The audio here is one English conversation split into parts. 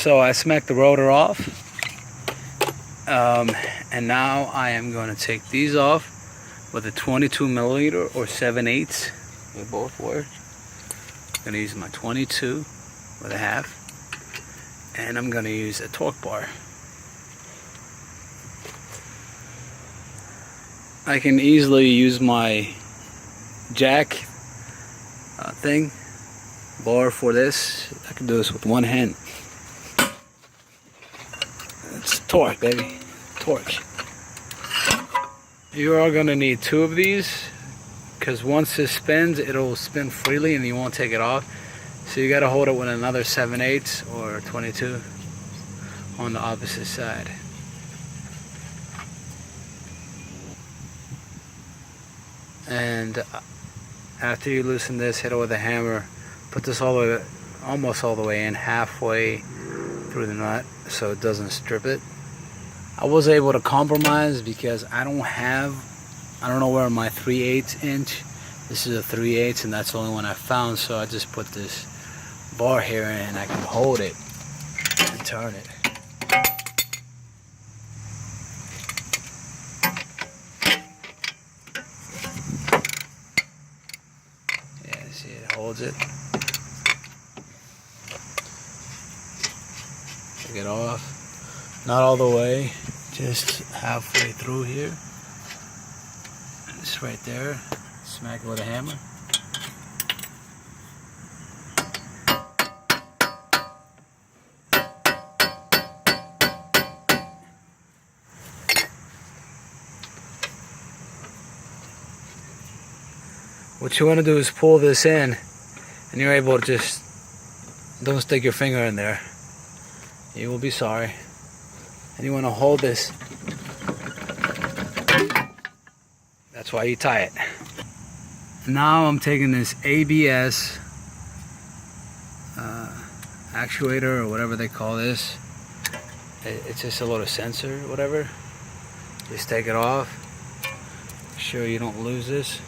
So I smacked the rotor off, and now I am going to take these off with a 22 millimeter or 7/8. They both work. I'm going to use my 22 with a half, and I'm going to use a torque bar. I can easily use my jack bar for this. I can do this with one hand. It's torque, baby. Torque. You are going to need two of these, because once it spins, it'll spin freely and you won't take it off. So you got to hold it with another 7/8 or 22 on the opposite side. And after you loosen this, hit it with a hammer. Put this all the way, almost all the way in, halfway through the nut, so it doesn't strip it. I was able to compromise because I don't know where my 3/8 inch. This is a 3/8, and that's the only one I found. So I just put this bar here, and I can hold it and turn it. Yeah, see, it holds it. Take it off. Not all the way, just halfway through here. It's right there. Smack it with a hammer. What you want to do is pull this in, and you're able to just, don't stick your finger in there. You will be sorry. And you want to hold this. That's why you tie it. Now I'm taking this ABS actuator, or whatever they call this. It's just a little sensor, whatever. Just take it off. Make sure you don't lose this.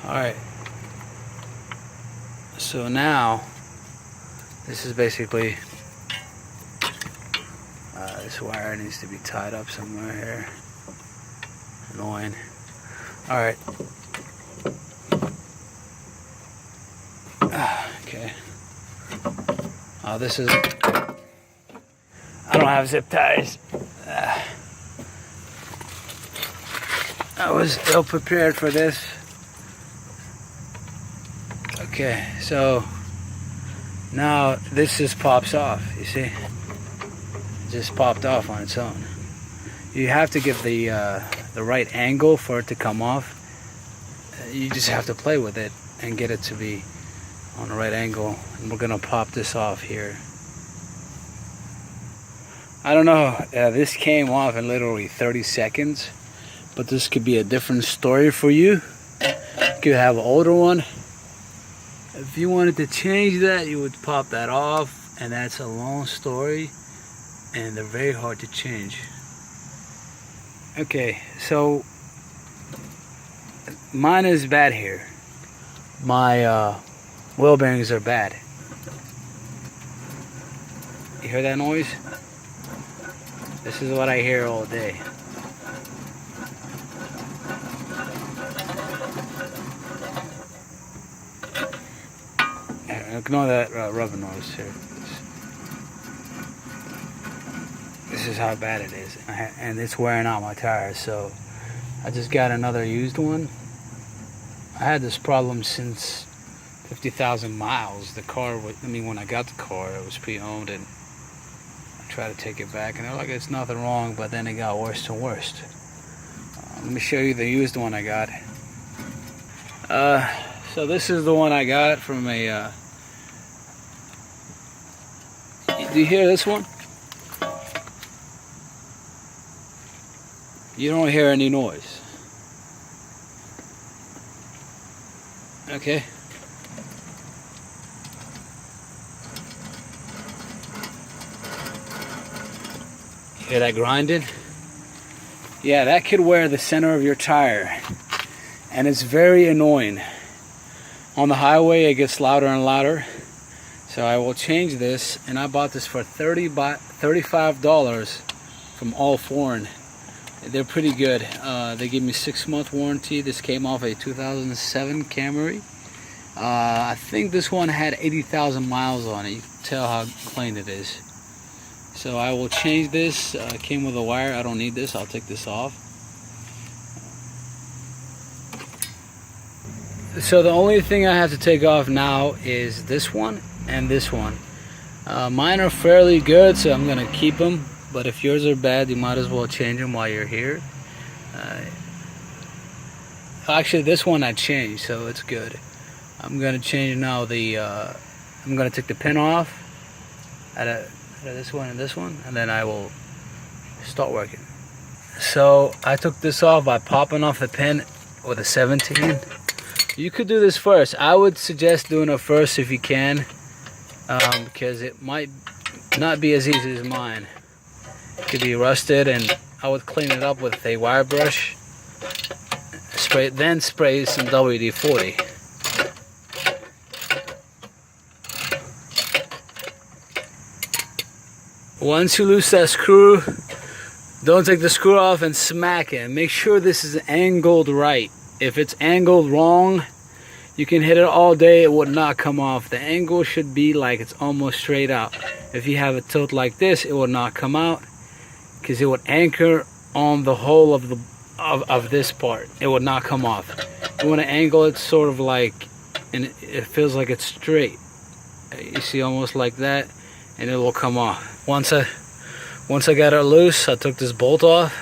Alright. So now, this is basically, this wire needs to be tied up somewhere here. Annoying. Alright. Okay. This is, I don't have zip ties. I was ill prepared for this. Okay, so now this just pops off, you see? It just popped off on its own. You have to give the right angle for it to come off. You just have to play with it and get it to be on the right angle. And we're gonna pop this off here. I don't know, this came off in literally 30 seconds, but this could be a different story for you. You could have an older one. If you wanted to change that, you would pop that off, and that's a long story, and they're very hard to change. Okay, so mine is bad here. My wheel bearings are bad. You hear that noise? This is what I hear all day. Ignore that rubber noise here. This is how bad it is, and it's wearing out my tires. So I just got another used one. I had this problem since 50,000 miles. The car, when I got the car, it was pre-owned, and I tried to take it back, and they're like, it's nothing wrong, but then it got worse and worse. Let me show you the used one I got. So this is the one I got from a do you hear this one? You don't hear any noise. Okay. Hear that grinding? Yeah, that could wear the center of your tire, and it's very annoying. On the highway, it gets louder and louder. So I will change this, and I bought this for $35 from All Foreign. They're pretty good. They gave me 6-month warranty. This came off a 2007 Camry. I think this one had 80,000 miles on it. You can tell how clean it is. So I will change this. It came with a wire. I don't need this. I'll take this off. So the only thing I have to take off now is this one and this one. Mine are fairly good, so I'm gonna keep them. But if yours are bad, you might as well change them while you're here. Actually, this one I changed, so it's good. I'm gonna change now. I'm gonna take the pin off out of this one and this one, and then I will start working. So I took this off by popping off the pin with a 17. You could do this first. I would suggest doing it first if you can, because it might not be as easy as mine. It could be rusted, and I would clean it up with a wire brush. Then spray some WD-40. Once you loose that screw, don't take the screw off and smack it. Make sure this is angled right. If it's angled wrong, you can hit it all day, it would not come off. The angle should be like it's almost straight out. If you have a tilt like this, it will not come out, because it would anchor on the whole of this part. It would not come off. You want to angle it sort of like, and it feels like it's straight. You see, almost like that, and it will come off. Once I got it loose, I took this bolt off,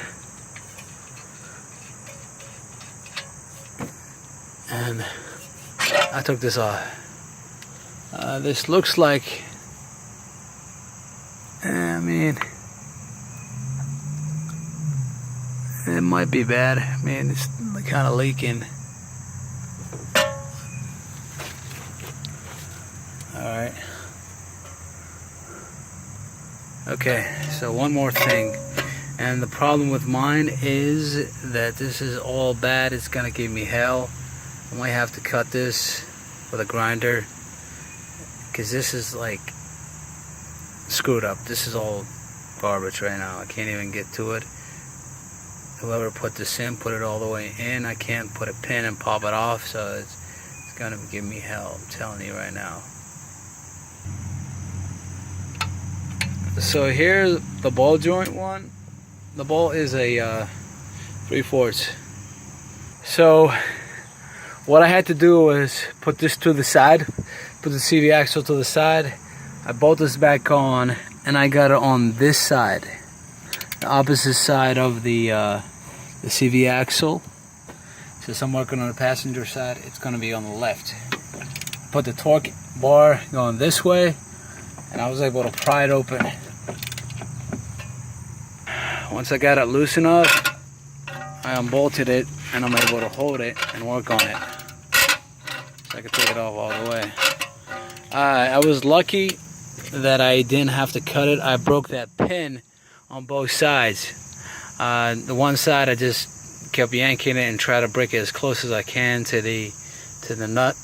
and I took this off. This looks like, I mean, it might be bad. I mean, it's kind of leaking. Alright. Okay, so one more thing. And the problem with mine is that this is all bad. It's gonna give me hell. I might have to cut this with a grinder, because this is like screwed up. This is all garbage right now. I can't even get to it. Whoever put this in, put it all the way in. I can't put a pin and pop it off, so it's gonna give me hell, I'm telling you right now. So here's the ball joint one. The ball is a 3/4. So what I had to do was put this to the side, put the CV axle to the side. I bolt this back on, and I got it on this side, the opposite side of the CV axle. Since I'm working on the passenger side, it's going to be on the left. Put the torque bar going this way, and I was able to pry it open. Once I got it loose enough, I unbolted it, and I'm able to hold it and work on it. So I could take it off all the way. I was lucky that I didn't have to cut it. I broke that pin on both sides. The one side I just kept yanking it and try to break it as close as I can to the nut.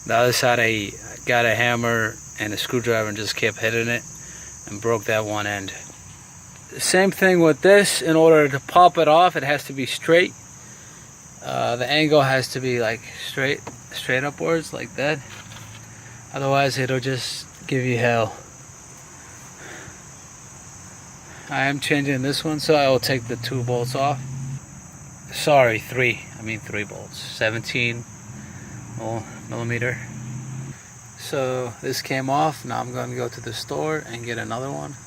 The other side I got a hammer and a screwdriver and just kept hitting it and broke that one end. Same thing with this. In order to pop it off, it has to be straight. The angle has to be like straight upwards like that. Otherwise it'll just give you hell. I am changing this one, so I will take the 2 bolts off. Sorry, 3. I mean 3 bolts. 17 millimeter. So this came off. Now I'm going to go to the store and get another one.